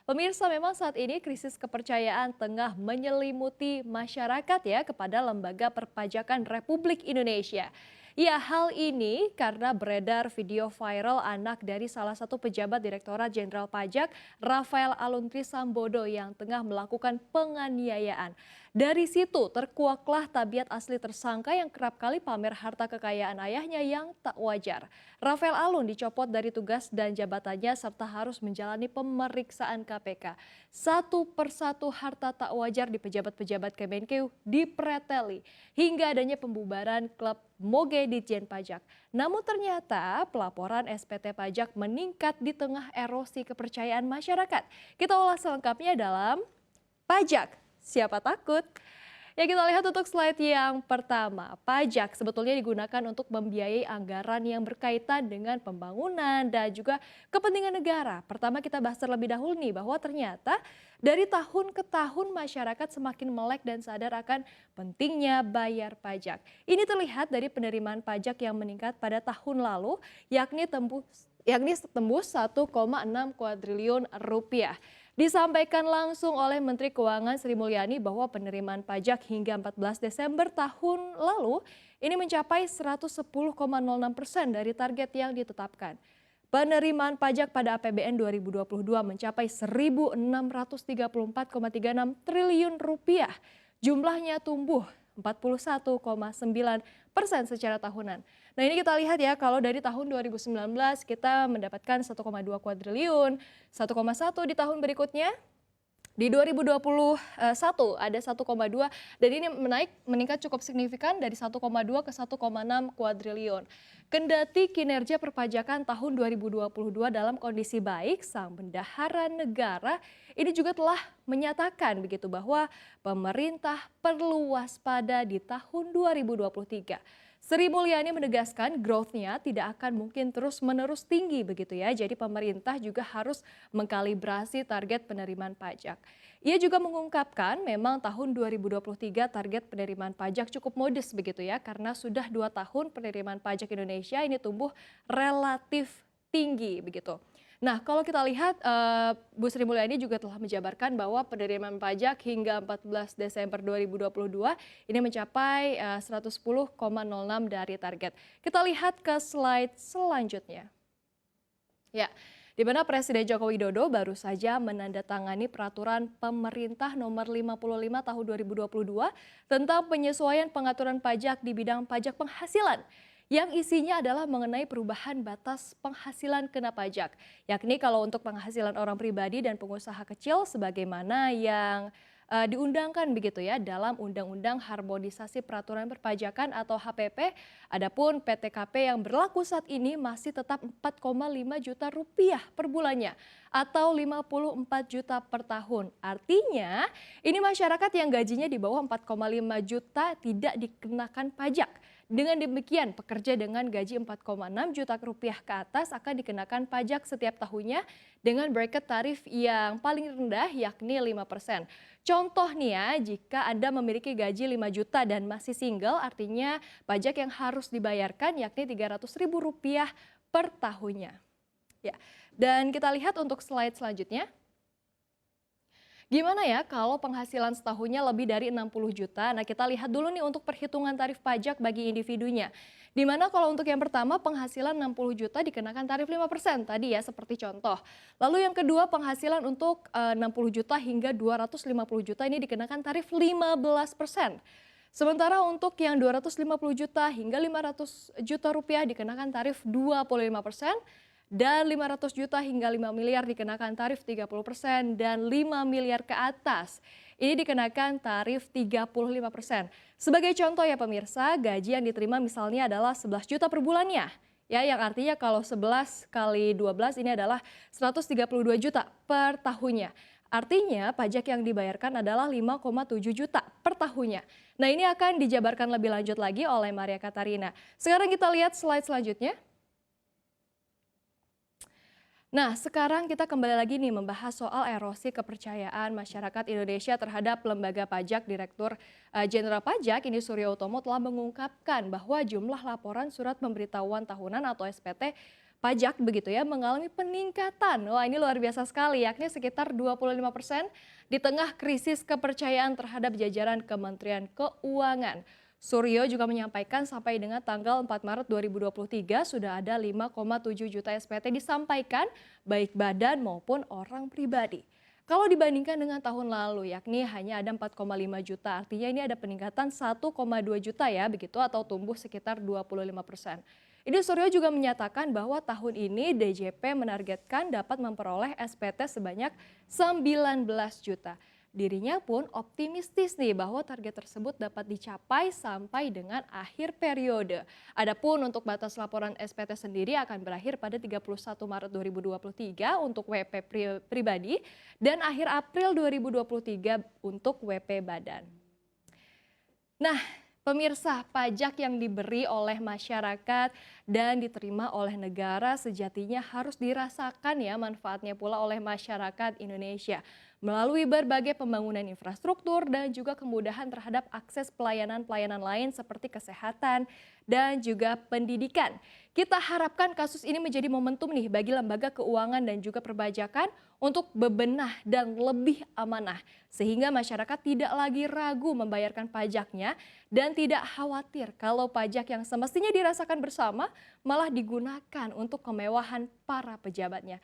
Pemirsa, memang saat ini krisis kepercayaan tengah menyelimuti masyarakat ya kepada Lembaga Perpajakan Republik Indonesia. Ya, hal ini karena beredar video viral anak dari salah satu pejabat Direktorat Jenderal Pajak, Rafael Aluntri Sambodo yang tengah melakukan penganiayaan. Dari situ terkuaklah tabiat asli tersangka yang kerap kali pamer harta kekayaan ayahnya yang tak wajar. Rafael Alun dicopot dari tugas dan jabatannya serta harus menjalani pemeriksaan KPK. Satu persatu harta tak wajar di pejabat-pejabat Kemenkeu dipreteli hingga adanya pembubaran klub Moge Ditjen Pajak. Namun ternyata pelaporan SPT Pajak meningkat di tengah erosi kepercayaan masyarakat. Kita ulas selengkapnya dalam Pajak. Siapa takut? Ya, kita lihat untuk slide yang pertama. Pajak sebetulnya digunakan untuk membiayai anggaran yang berkaitan dengan pembangunan dan juga kepentingan negara. Pertama kita bahas terlebih dahulu nih bahwa ternyata dari tahun ke tahun masyarakat semakin melek dan sadar akan pentingnya bayar pajak. Ini terlihat dari penerimaan pajak yang meningkat pada tahun lalu yakni tembus 1,6 kuadriliun rupiah. Disampaikan langsung oleh Menteri Keuangan Sri Mulyani bahwa penerimaan pajak hingga 14 Desember tahun lalu ini mencapai 110,06% dari target yang ditetapkan. Penerimaan pajak pada APBN 2022 mencapai 1.634,36 triliun rupiah. Jumlahnya tumbuh 41,9% secara tahunan. Nah, ini kita lihat ya, kalau dari tahun 2019 kita mendapatkan 1,2 kuadriliun, 1,1 di tahun berikutnya. Di 2021 ada 1,2 dan ini meningkat cukup signifikan dari 1,2 ke 1,6 kuadriliun. Kendati kinerja perpajakan tahun 2022 dalam kondisi baik, Sang Bendahara Negara ini juga telah menyatakan begitu bahwa pemerintah perlu waspada di tahun 2023. Sri Mulyani menegaskan growth-nya tidak akan mungkin terus-menerus tinggi begitu ya. Jadi pemerintah juga harus mengkalibrasi target penerimaan pajak. Ia juga mengungkapkan memang tahun 2023 target penerimaan pajak cukup modest begitu ya. Karena sudah 2 tahun penerimaan pajak Indonesia ini tumbuh relatif tinggi begitu. Nah, kalau kita lihat Bu Sri Mulyani juga telah menjabarkan bahwa penerimaan pajak hingga 14 Desember 2022 ini mencapai 110,06 dari target. Kita lihat ke slide selanjutnya. Ya, di mana Presiden Joko Widodo baru saja menandatangani peraturan pemerintah nomor 55 tahun 2022 tentang penyesuaian pengaturan pajak di bidang pajak penghasilan, yang isinya adalah mengenai perubahan batas penghasilan kena pajak. Yakni kalau untuk penghasilan orang pribadi dan pengusaha kecil sebagaimana yang diundangkan begitu ya dalam Undang-Undang Harmonisasi Peraturan Perpajakan atau HPP. Adapun PTKP yang berlaku saat ini masih tetap 4,5 juta rupiah per bulannya atau 54 juta per tahun. Artinya ini masyarakat yang gajinya di bawah 4,5 juta tidak dikenakan pajak. Dengan demikian, pekerja dengan gaji 4,6 juta rupiah ke atas akan dikenakan pajak setiap tahunnya dengan bracket tarif yang paling rendah yakni 5%. Contoh nih ya, jika Anda memiliki gaji 5 juta dan masih single, artinya pajak yang harus dibayarkan yakni Rp300.000 per tahunnya. Ya, dan kita lihat untuk slide selanjutnya. Gimana ya kalau penghasilan setahunnya lebih dari 60 juta? Nah, kita lihat dulu nih untuk perhitungan tarif pajak bagi individunya. Di mana kalau untuk yang pertama penghasilan 60 juta dikenakan tarif 5% tadi ya seperti contoh. Lalu yang kedua penghasilan untuk 60 juta hingga 250 juta ini dikenakan tarif 15%. Sementara untuk yang 250 juta hingga 500 juta rupiah dikenakan tarif 25%. Dan 500 juta hingga 5 miliar dikenakan tarif 30% dan 5 miliar ke atas ini dikenakan tarif 35%. Sebagai contoh ya pemirsa, gaji yang diterima misalnya adalah 11 juta per bulannya. Ya, yang artinya kalau 11 kali 12 ini adalah 132 juta per tahunnya. Artinya pajak yang dibayarkan adalah 5,7 juta per tahunnya. Nah, ini akan dijabarkan lebih lanjut lagi oleh Maria Katarina. Sekarang kita lihat slide selanjutnya. Nah, sekarang kita kembali lagi nih membahas soal erosi kepercayaan masyarakat Indonesia terhadap lembaga pajak. Direktur Jenderal Pajak ini Suryo Utomo telah mengungkapkan bahwa jumlah laporan surat pemberitahuan tahunan atau SPT pajak begitu ya mengalami peningkatan. Wah, ini luar biasa sekali, yakni sekitar 25% di tengah krisis kepercayaan terhadap jajaran Kementerian Keuangan. Suryo juga menyampaikan sampai dengan tanggal 4 Maret 2023 sudah ada 5,7 juta SPT disampaikan baik badan maupun orang pribadi. Kalau dibandingkan dengan tahun lalu, yakni hanya ada 4,5 juta, artinya ini ada peningkatan 1,2 juta ya, begitu atau tumbuh sekitar 25%. Ini Suryo juga menyatakan bahwa tahun ini DJP menargetkan dapat memperoleh SPT sebanyak 19 juta. Dirinya pun optimistis nih bahwa target tersebut dapat dicapai sampai dengan akhir periode. Adapun untuk batas laporan SPT sendiri akan berakhir pada 31 Maret 2023 untuk WP pribadi dan akhir April 2023 untuk WP badan. Nah, pemirsa, pajak yang diberi oleh masyarakat dan diterima oleh negara sejatinya harus dirasakan ya manfaatnya pula oleh masyarakat Indonesia melalui berbagai pembangunan infrastruktur dan juga kemudahan terhadap akses pelayanan-pelayanan lain seperti kesehatan dan juga pendidikan. Kita harapkan kasus ini menjadi momentum nih bagi lembaga keuangan dan juga perpajakan untuk bebenah dan lebih amanah sehingga masyarakat tidak lagi ragu membayarkan pajaknya dan tidak khawatir kalau pajak yang semestinya dirasakan bersama malah digunakan untuk kemewahan para pejabatnya.